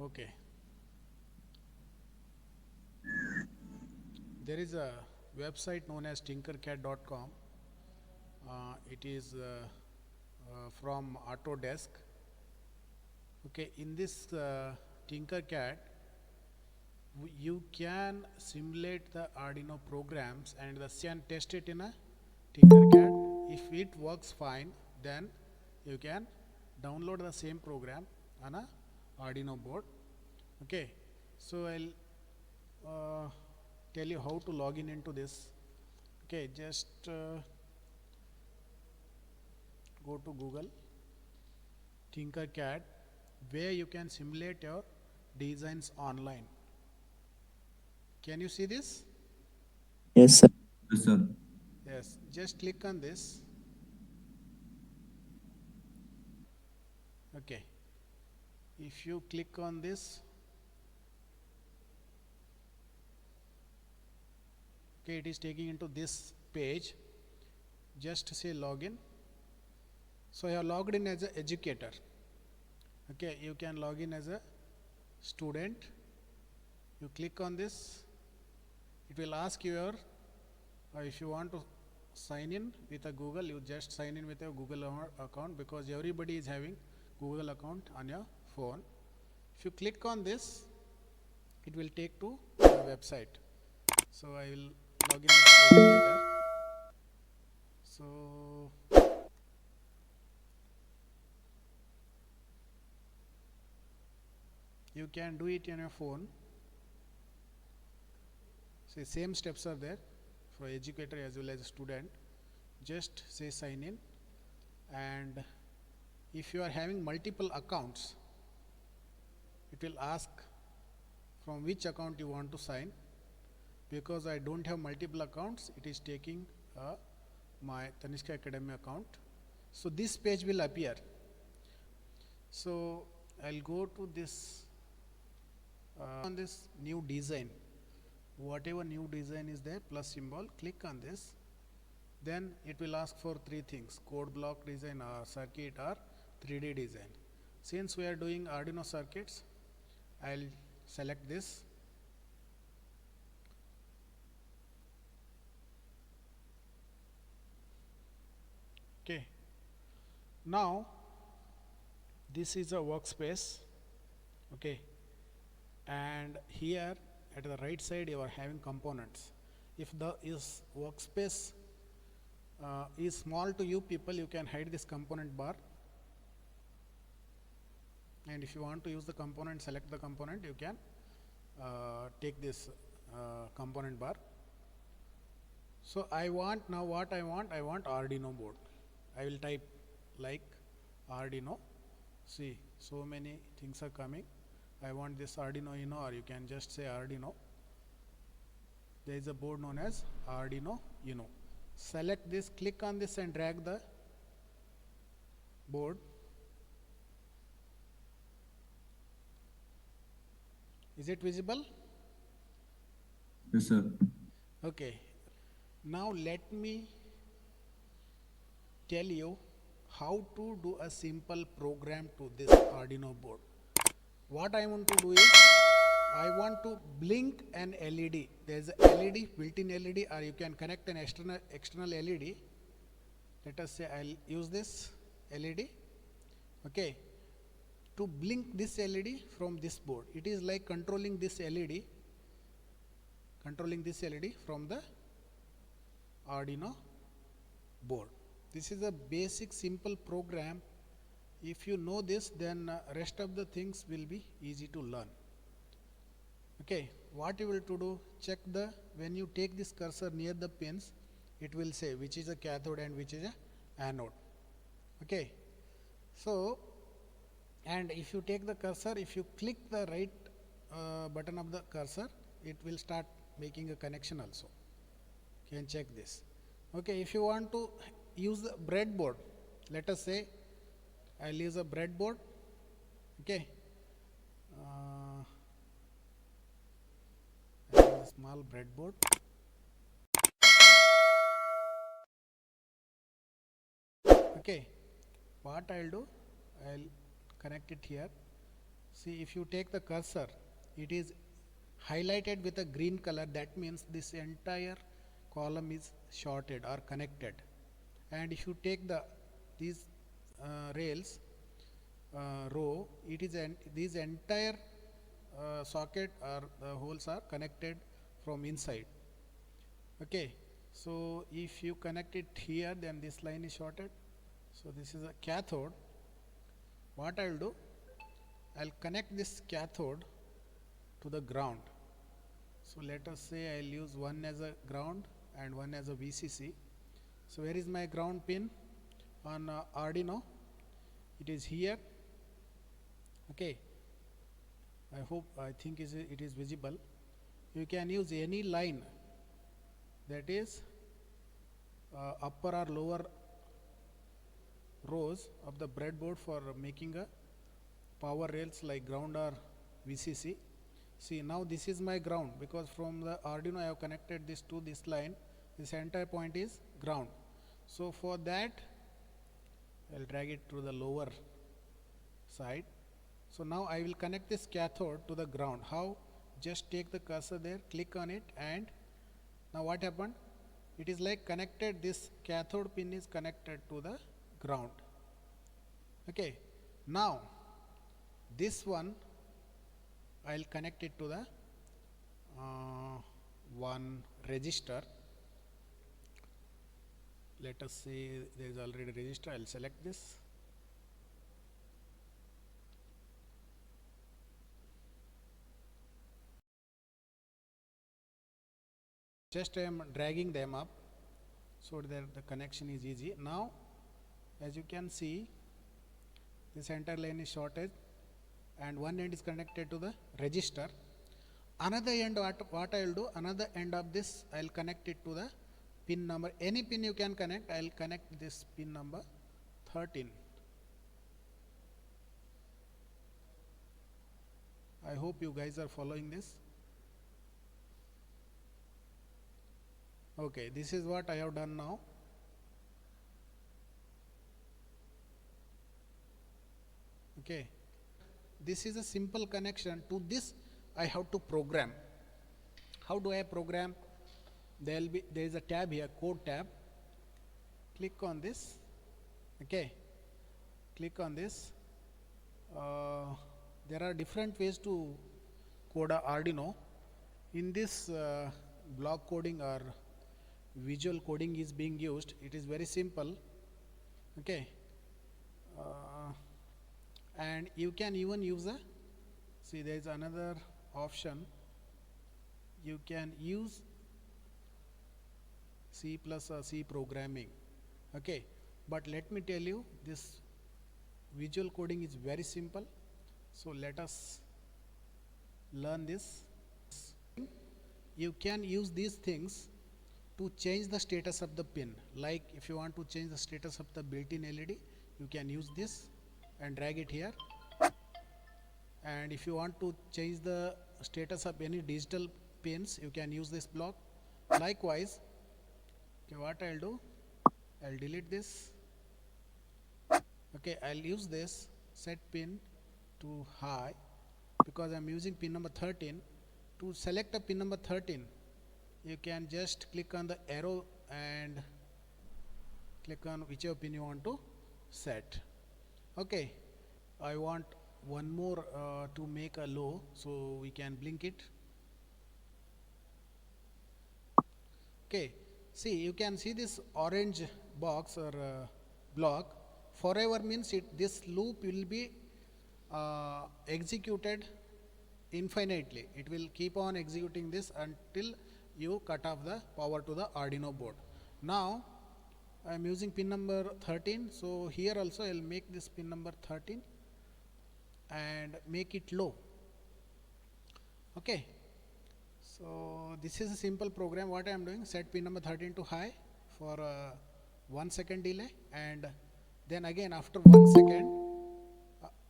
Okay. There is a website known as tinkercad.com. It is from Autodesk. Okay, in this Tinkercad, you can simulate the Arduino programs and can test it in a Tinkercad. If it works fine, then you can download the same program on a Arduino board. Okay, so I'll tell you how to log in into this. Okay, just go to Google Tinkercad, where you can simulate your designs online. Can you see this? Yes, sir. Yes, sir. Yes, just click on this. Okay, if you click on this, okay, it is taking into this page. Just say login. So you are logged in as an educator. Okay, you can log in as a student. You click on this, it will ask you your if you want to sign in with a Google, you just sign in with a Google account, because everybody is having Google account on your phone. If you click on this, it will take to the website. So I will log in as educator. So you can do it on your phone. So same steps are there for educator as well as student. Just say sign in, and if you are having multiple accounts, it will ask from which account you want to sign. Because I don't have multiple accounts, it is taking my Tanishka Academy account. So this page will appear. So I'll go to this on this new design. Whatever new design is there, plus symbol, click on this. Then it will ask for three things: code block design, or circuit, or 3D design. Since we are doing Arduino circuits, I'll select this. Okay. Now this is a workspace. Okay, and here at the right side you are having components. If the workspace is small to you people, you can hide this component bar, and if you want to use the component, select the component, you can take this component bar. So I want now what I want Arduino board. I will type like Arduino. See, so many things are coming. I want this Arduino Uno, or you can just say Arduino. There is a board known as Arduino Uno. Select this, click on this and drag the board. Is it visible? Yes, sir. Okay. Now let me tell you how to do a simple program to this Arduino board. What I want to do is, I want to blink an LED. There is a LED, built-in LED, or you can connect an external LED. Let us say I'll use this LED. Okay, to blink this LED from this board. It is like controlling this LED from the Arduino board. This is a basic simple program. If you know this, then rest of the things will be easy to learn. Okay, what you will to do, check the, when you take this cursor near the pins, it will say which is a cathode and which is a anode. Okay, so, and if you take the cursor, if you click the right button of the cursor, it will start making a connection also. You can check this. Okay, if you want to use the breadboard, let us say I'll use a breadboard. Okay, I'll use a small breadboard. Okay, what I'll do, I'll connect it here. See, if you take the cursor, it is highlighted with a green color. That means this entire column is shorted or connected. And if you take these rails row, it is these entire socket or the holes are connected from inside. Okay, so if you connect it here, then this line is shorted. So this is a cathode. What I will do, I'll connect this cathode to the ground. So let us say I'll use one as a ground and one as a VCC. So where is my ground pin on Arduino? It is here. Okay, I think it is visible. You can use any line that is upper or lower rows of the breadboard for making a power rails like ground or VCC. See, now this is my ground, because from the Arduino I have connected this to this line. This entire point is ground. So for that I'll drag it to the lower side. So now I will connect this cathode to the ground. How? Just take the cursor there, click on it, and now what happened? It is like connected, this cathode pin is connected to the ground. Okay, now this one I'll connect it to the one resistor. Let us say there is already a resistor. I'll select this. Just I am dragging them up so that the connection is easy. Now, as you can see, this entire line is shorted and one end is connected to the resistor. Another end, what I will do, another end of this I will connect it to the pin number, any pin you can connect. I will connect this pin number 13. I hope you guys are following this. Okay, this is what I have done now. Okay, this is a simple connection. To this I have to program. How do I program? There is a tab here, code tab. Click on this. Okay, click on this. There are different ways to code a Arduino. In this block coding or visual coding is being used. It is very simple. Okay, and you can even use a, see, there is another option. You can use C plus or C programming. Okay, but let me tell you, this visual coding is very simple. So let us learn this. You can use these things to change the status of the pin. Like if you want to change the status of the built-in LED, you can use this and drag it here. And if you want to change the status of any digital pins, you can use this block. Likewise, okay, what I'll do, I'll delete this. Okay, I'll use this set pin to high because I'm using pin number 13. To select a pin number 13, you can just click on the arrow and click on whichever pin you want to set. Okay, I want one more to make a low, so we can blink it. Okay, see, you can see this orange box or block. Forever means this loop will be executed infinitely. It will keep on executing this until you cut off the power to the Arduino board. Now I am using pin number 13, so here also I will make this pin number 13 and make it low. Okay, so this is a simple program. What I am doing, set pin number 13 to high for 1 second delay, and then again after 1 second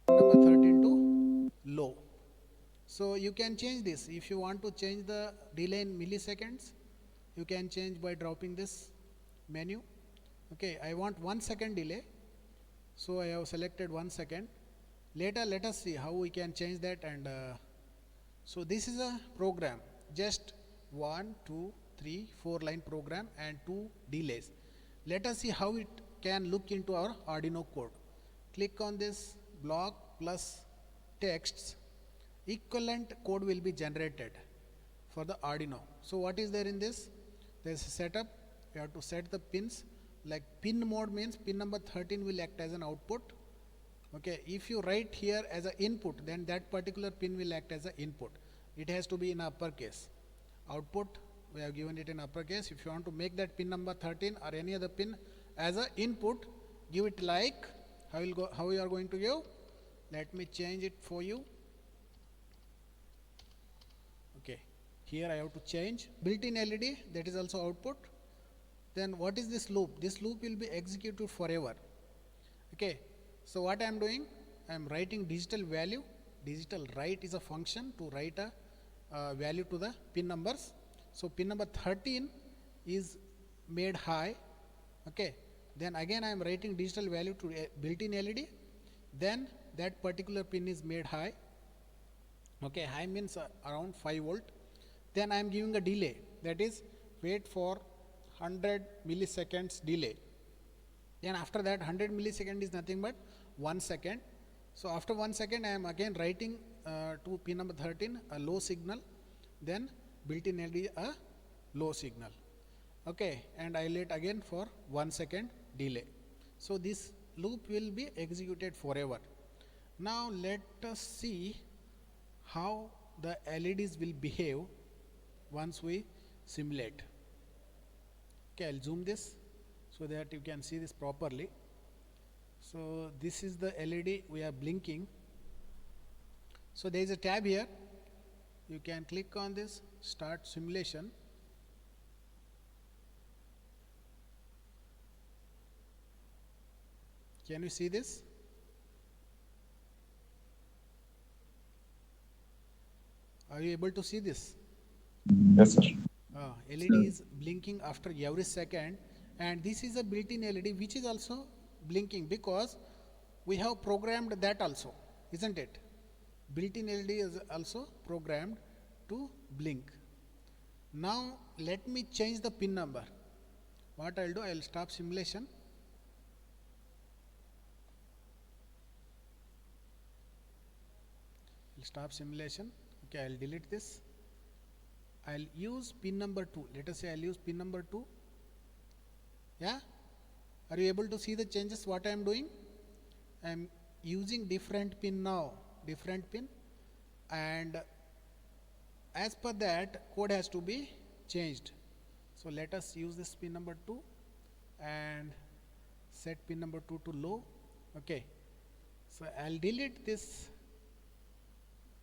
number 13 to low. So you can change this. If you want to change the delay in milliseconds, you can change by dropping this menu. Okay, I want 1 second delay, so I have selected 1 second. Later let us see how we can change that. And so this is a program, just 1 2 3 4 line program and 2 delays. Let us see how it can look into our Arduino code. Click on this block plus texts. Equivalent code will be generated for the Arduino. So what is there in this? There is a setup. You have to set the pins. Like pin mode means pin number 13 will act as an output. Okay, if you write here as an input, then that particular pin will act as an input. It has to be in uppercase. Output, we have given it in uppercase. If you want to make that pin number 13 or any other pin as an input, give it like, how you are going to give? Let me change it for you. Okay, here I have to change built-in LED, that is also output. Then what is this loop? This loop will be executed forever. Okay, so what I am doing? I am writing digital value. Digital write is a function to write a value to the pin numbers. So pin number 13 is made high. Okay, then again I am writing digital value to built-in LED. Then that particular pin is made high. Okay, high means around 5 volt. Then I am giving a delay, that is wait for 100 milliseconds delay. Then after that 100 millisecond is nothing but 1 second. So after 1 second I am again writing to pin number 13 a low signal, then built-in LED a low signal. Okay, and I let again for 1 second delay. So this loop will be executed forever. Now let us see how the LEDs will behave once we simulate. Okay, I'll zoom this so that you can see this properly. So this is the LED we are blinking. So there is a tab here. You can click on this, start simulation. Can you see this? Are you able to see this? Yes, sir. LED is blinking after every second, and this is a built-in LED which is also blinking because we have programmed that also, isn't it? Built-in LED is also programmed to blink. Now let me change the pin number. What I'll do, I'll stop simulation. I'll stop simulation. Okay, I'll delete this. I'll use pin number 2. Let us say I'll use pin number 2. Yeah? Are you able to see the changes what I am doing? I am using different pin now. Different pin. And as per that, code has to be changed. So let us use this pin number 2 and set pin number 2 to low. Okay. So I'll delete this.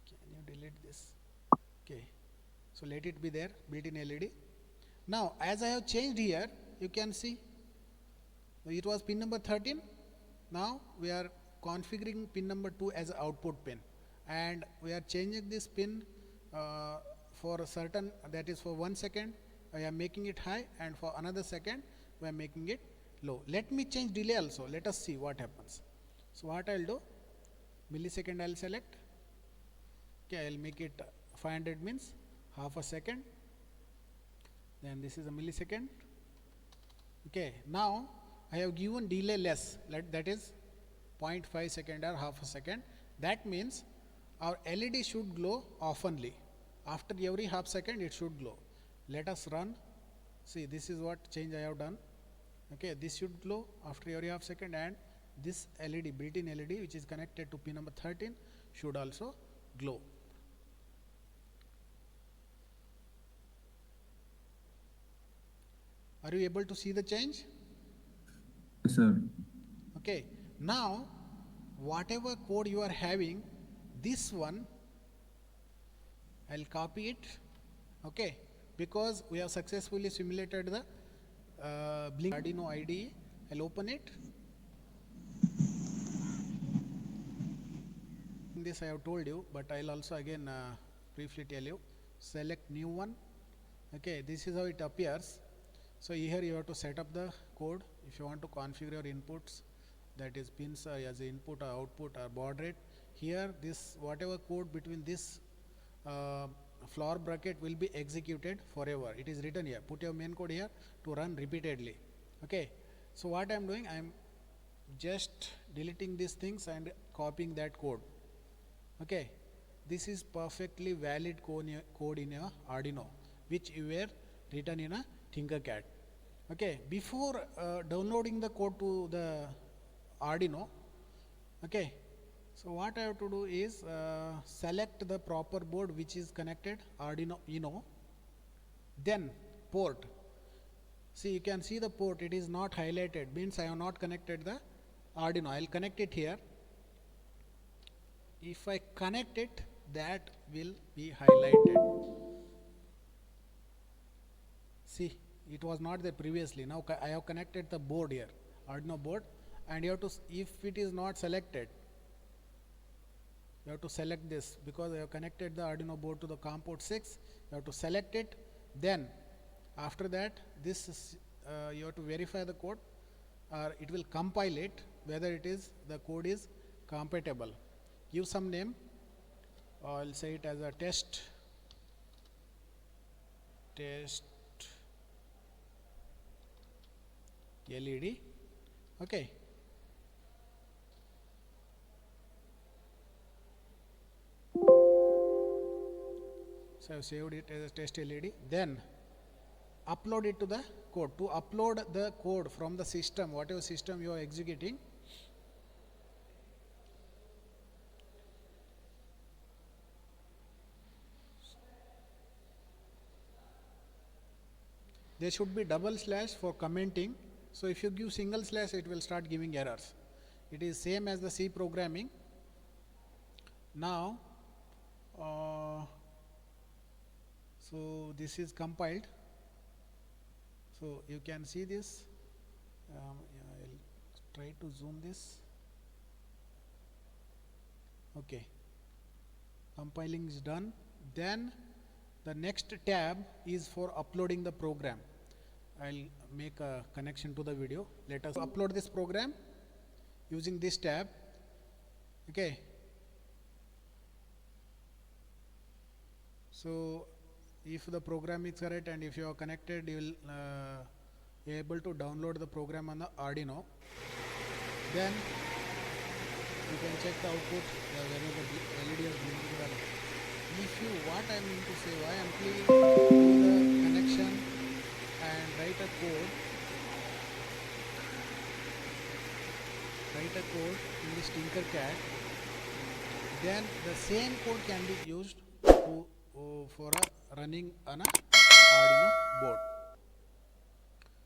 Can you delete this? Okay. So let it be there, built-in LED. Now as I have changed here, you can see it was pin number 13. Now we are configuring pin number 2 as an output pin, and we are changing this pin for a certain, that is for 1 second I am making it high, and for another second we are making it low. Let me change delay also. Let us see what happens. So what I'll do, millisecond I'll select. Okay, I'll make it 500 means half a second. Then this is a millisecond. Okay, now I have given delay less, that is 0.5 second or half a second. That means our LED should glow oftenly. After every half second it should glow. Let us run. See, this is what change I have done. Okay, this should glow after every half second, and this LED, built-in LED which is connected to pin number 13 should also glow. Are you able to see the change? Yes, sir. Okay, now whatever code you are having, this one I'll copy it. Okay, because we have successfully simulated the blink Arduino IDE. I'll open it. This I have told you, but I'll also again briefly tell you. Select new one. Okay, this is how it appears. So here you have to set up the code. If you want to configure your inputs, that is pins as input or output or baud rate, here this whatever code between this floor bracket will be executed forever. It is written here. Put your main code here to run repeatedly. Okay. So what I am doing, I am just deleting these things and copying that code. Okay. This is perfectly valid code in your Arduino, which you were written in a Tinkercad. Okay. Before downloading the code to the Arduino, okay, so what I have to do is select the proper board which is connected Arduino Uno, then port. See, you can see the port, it is not highlighted, means I have not connected the Arduino. I will connect it here. If I connect it, that will be highlighted. See, it was not there previously. Now I have connected the board here, Arduino board, and you have to, if it is not selected, you have to select this, because I have connected the Arduino board to the COM port 6. You have to select it. Then after that, this is, you have to verify the code, or it will compile it whether it is the code is compatible. Give some name. I'll say it as a test LED. Okay. So I have saved it as a test LED. Then upload it to the code. To upload the code from the system, whatever system you are executing, there should be double slash for commenting. So if you give single slash, it will start giving errors. It is same as the C programming. Now so this is compiled. So you can see this. Yeah, I'll try to zoom this. Okay, compiling is done. Then the next tab is for uploading the program. I'll make a connection to the video. Let us upload this program using this tab. Okay. So if the program is correct and if you are connected, you will be able to download the program on the Arduino. Then you can check the output whether the LED is blinking or not. If you, what I mean to say, why I am clicking to the connection and write a code in this Tinkercad, then the same code can be used to for running on a Arduino board.